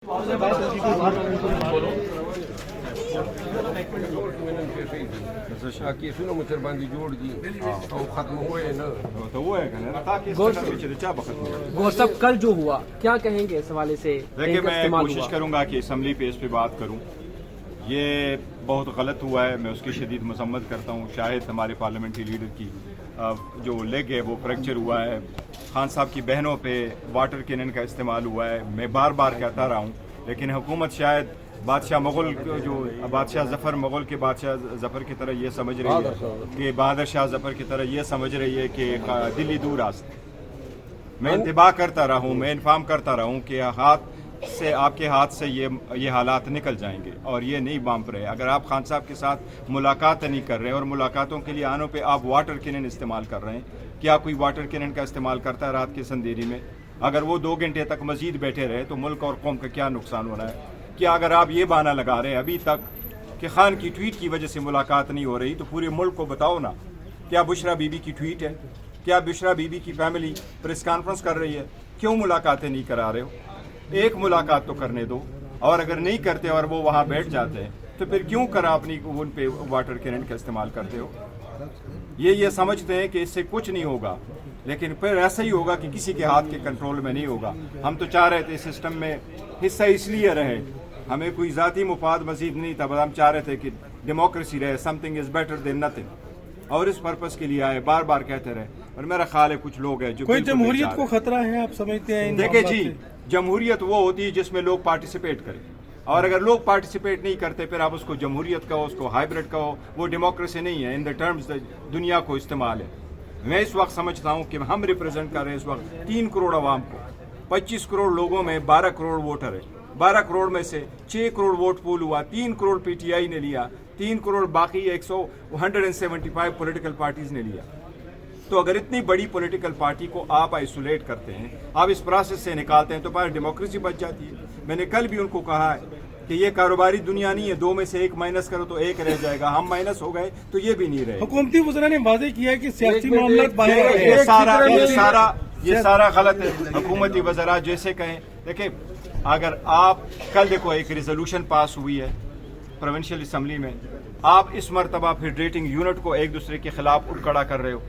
کیسونه مو تر باندې جوړ دي او ختم ہوئے نه تو وہ ہے کہ نا کیس چا ختم ہوا گور صاحب کل جو ہوا کیا کہیں گے اس حوالے سے؟ دیکھیں میں کوشش کروں گا کہ اسمبلی پہ اس پہ بات کروں. یہ بہت غلط ہوا ہے، میں اس کی شدید مذمت کرتا ہوں. شاید ہمارے پارلیمنٹری لیڈر کی جو لیگ ہے وہ فریکچر ہوا ہے. خان صاحب کی بہنوں پہ واٹر کینن کا استعمال ہوا ہے. میں بار بار کہتا رہا ہوں، لیکن حکومت شاید بادشاہ مغل جو بادشاہ ظفر مغل کے بادشاہ ظفر کی طرح یہ سمجھ رہی ہے کہ بہادر شاہ ظفر کی طرح یہ سمجھ رہی ہے کہ دلی دور راستہ. میں انتباہ کرتا رہا ہوں، میں انفارم کرتا رہا ہوں کہ آپ کے ہاتھ سے یہ حالات نکل جائیں گے اور یہ نہیں بانپ رہے. اگر آپ خان صاحب کے ساتھ ملاقات نہیں کر رہے اور ملاقاتوں کے لیے آنوں پہ آپ واٹر کینن استعمال کر رہے ہیں، کیا کوئی واٹر کینن کا استعمال کرتا ہے رات کی اندھیری میں؟ اگر وہ 2 گھنٹے تک مزید بیٹھے رہے تو ملک اور قوم کا کیا نقصان ہو رہا ہے؟ کیا اگر آپ یہ بہانہ لگا رہے ہیں ابھی تک کہ خان کی ٹویٹ کی وجہ سے ملاقات نہیں ہو رہی، تو پورے ملک کو بتاؤ نا، کیا بشرا بی بی کی ٹویٹ ہے؟ کیا بشرا بی بی کی فیملی پریس کانفرنس کر رہی ہے؟ کیوں ملاقاتیں نہیں کرا رہے ہو؟ ایک ملاقات تو کرنے دو. اور اگر نہیں کرتے اور وہ وہاں بیٹھ جاتے ہیں تو پھر کیوں کرا اپنی ان پہ واٹر کینن کا استعمال کرتے ہو؟ یہ سمجھتے ہیں کہ اس سے کچھ نہیں ہوگا، لیکن پھر ایسا ہی ہوگا کہ کسی کے ہاتھ کے کنٹرول میں نہیں ہوگا. ہم تو چاہ رہے تھے سسٹم میں حصہ اس لیے رہے، ہمیں کوئی ذاتی مفاد مزید نہیں تھا، بس ہم چاہ رہے تھے کہ ڈیموکریسی رہے، some thing is better than nothing, اور اس پرپز کے لیے آئے، بار بار کہتے رہے. اور میرا خیال ہے کچھ لوگ ہیں جو کوئی جمہوریت کو خطرہ ہے آپ سمجھتے ہیں؟ دیکھیں جی، جمہوریت وہ ہوتی ہے جس میں لوگ پارٹیسپیٹ کریں، اور اگر لوگ پارٹیسپیٹ نہیں کرتے پھر آپ اس کو جمہوریت کہو، اس کو ہائیبرڈ کہو، وہ ڈیموکریسی نہیں ہے. ان دا ٹرمز دنیا کو استعمال ہے. میں اس وقت سمجھتا ہوں کہ ہم ریپرزینٹ کر رہے ہیں اس وقت 3 کروڑ عوام کو. 25 کروڑ لوگوں میں 12 کروڑ ووٹر ہے. 12 کروڑ میں سے 6 کروڑ ووٹ پول ہوا، 3 کروڑ پی ٹی آئی نے لیا، 3 کروڑ باقی 175 پولیٹیکل پارٹیز نے لیا. تو اگر اتنی بڑی پولیٹیکل پارٹی کو آپ آئسولیٹ کرتے ہیں، آپ اس پروسیس سے نکالتے ہیں، تو پھر ڈیموکریسی بچ جاتی ہے. میں نے کل بھی ان کو کہا ہے کہ یہ کاروباری دنیا نہیں ہے، 2 میں سے 1 مائنس کرو تو 1 رہ جائے گا. ہم مائنس ہو گئے تو یہ بھی نہیں رہے. حکومتی وزراء نے واضح کیا ہے کہ سیاسی معاملات باہر آ رہے ہیں. یہ سارا غلط ہے. حکومتی وزراء جیسے کہیں، دیکھیں اگر آپ کل دیکھو ایک ریزولوشن پاس ہوئی ہے پروونشل اسمبلی میں، آپ اس مرتبہ فیڈریٹنگ یونٹ کو ایک دوسرے کے خلاف اٹھ کھڑا کر رہے ہو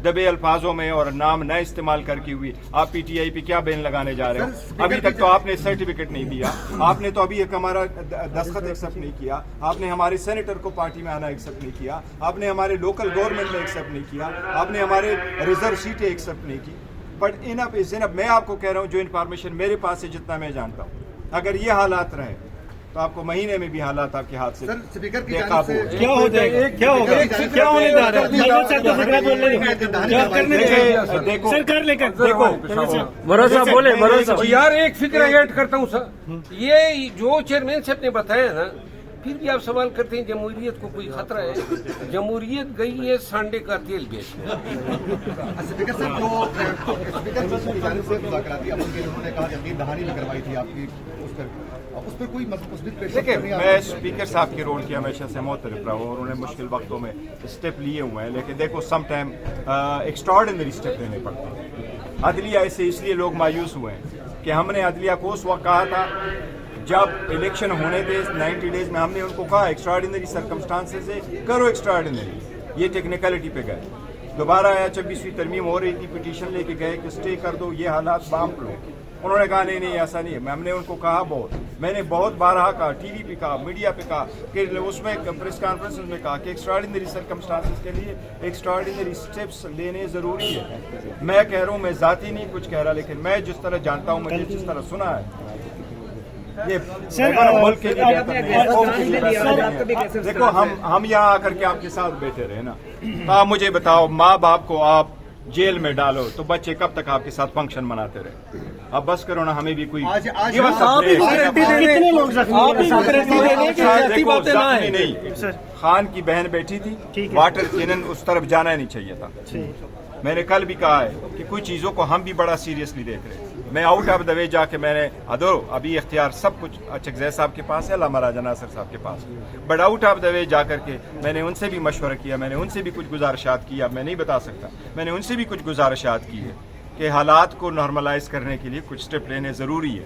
دبے الفاظوں میں اور نام نہ استعمال کر کے ہوئی. آپ پی ٹی آئی پہ کیا بین لگانے جا رہے ہو؟ ابھی تک تو آپ نے سرٹیفکیٹ نہیں دیا، آپ نے تو ابھی ایک ہمارا دستخط ایکسیپٹ نہیں کیا، آپ نے ہمارے سینیٹر کو پارٹی میں آنا ایکسیپٹ نہیں کیا، آپ نے ہمارے لوکل گورنمنٹ میں ایکسیپٹ نہیں کیا، آپ نے ہمارے ریزرو سیٹیں ایکسیپٹ نہیں کی. بٹ انف از انف. میں آپ کو کہہ رہا ہوں جو انفارمیشن میرے پاس ہے، جتنا میں جانتا ہوں، اگر یہ حالات رہے تو آپ کو مہینے میں بھی حالات آپ کے ہاتھ سے کیا ہو جائے گا؟ کیا ہوگا؟ کیا ہونے جا رہا ہے؟ یار ایک فکر ایڈ کرتا ہوں سر، یہ جو چیئرمین صاحب نے بتایا نا، پھر بھی آپ سوال کرتے ہیں جمہوریت کو کوئی خطرہ ہے. جمہوریت گئی ہے سانڈے کا تیل بیچ. اسپیکر صاحب جو اسپیکر کی جانب سے مذاکراتی انہوں نے کہا کہ دہانی میں کروائی تھی آپ کی، اس پہ کوئی دیکھیں میں اسپیکر صاحب کے رول کی ہمیشہ سے معترف رہا ہوں، اور انہوں نے مشکل وقتوں میں اسٹیپ لیے ہوئے ہیں، لیکن دیکھو سم ٹائم ایکسٹراڈنری اسٹیپ لینے پڑتے ہیں. عدلیہ سے اس لیے لوگ مایوس ہوئے ہیں کہ ہم نے عدلیہ کو اس وقت کہا تھا جب الیکشن ہونے تھے 90 ڈیز میں، ہم نے ان کو کہا ایکسٹراڈنری سرکمسٹانسز سے کرو ایکسٹراڈنری. یہ ٹیکنیکلٹی پہ گئے. دوبارہ آیا 26ویں ترمیم ہو رہی تھی، پٹیشن لے کے گئے کہ اسٹے کر دو، یہ حالات بامپ لو. انہوں نے کہا نہیں ایسا نہیں ہے. ہم نے ان کو کہا میں نے بہت بارہا کہا، ٹی وی پہ کہا، میڈیا پہ کہا، کہ اس میں پریس کانفرنس میں کہا کہ ایکسٹراڈنری سرکمسٹانسز کے لیے ایکسٹراڈنری اسٹیپس لینے ضروری ہے. میں کہہ رہا ہوں، میں ذاتی نہیں کچھ کہہ رہا، لیکن میں جس طرح جانتا ہوں، مجھے جس طرح سنا ہے، یہ ملک کے لیے. دیکھو ہم یہاں آ کر کے آپ کے ساتھ بیٹھے رہے نا. آپ مجھے بتاؤ، ماں باپ کو آپ جیل میں ڈالو تو بچے کب تک آپ کے ساتھ فنکشن مناتے رہے؟ اب بس کرو نا، ہمیں بھی کوئی نہیں. خان کی بہن بیٹھی تھی، واٹر کینن اس طرف جانا ہی نہیں چاہیے تھا. میں نے کل بھی کہا ہے کہ کچھ چیزوں کو ہم بھی بڑا سیریسلی دیکھ رہے ہیں. میں آؤٹ آف دا وے جا کے میں نے ابھی اختیار سب کچھ چکزئی صاحب کے پاس ہے، علامہ راجہ ناصر صاحب کے پاس، بٹ آؤٹ آف دا وے جا کر کے میں نے ان سے بھی مشورہ کیا، میں نے ان سے بھی کچھ گزارشات کی. اب میں نہیں بتا سکتا، میں نے ان سے بھی کچھ گزارشات کی ہے کہ حالات کو نارملائز کرنے کے لیے کچھ سٹیپ لینے ضروری ہے.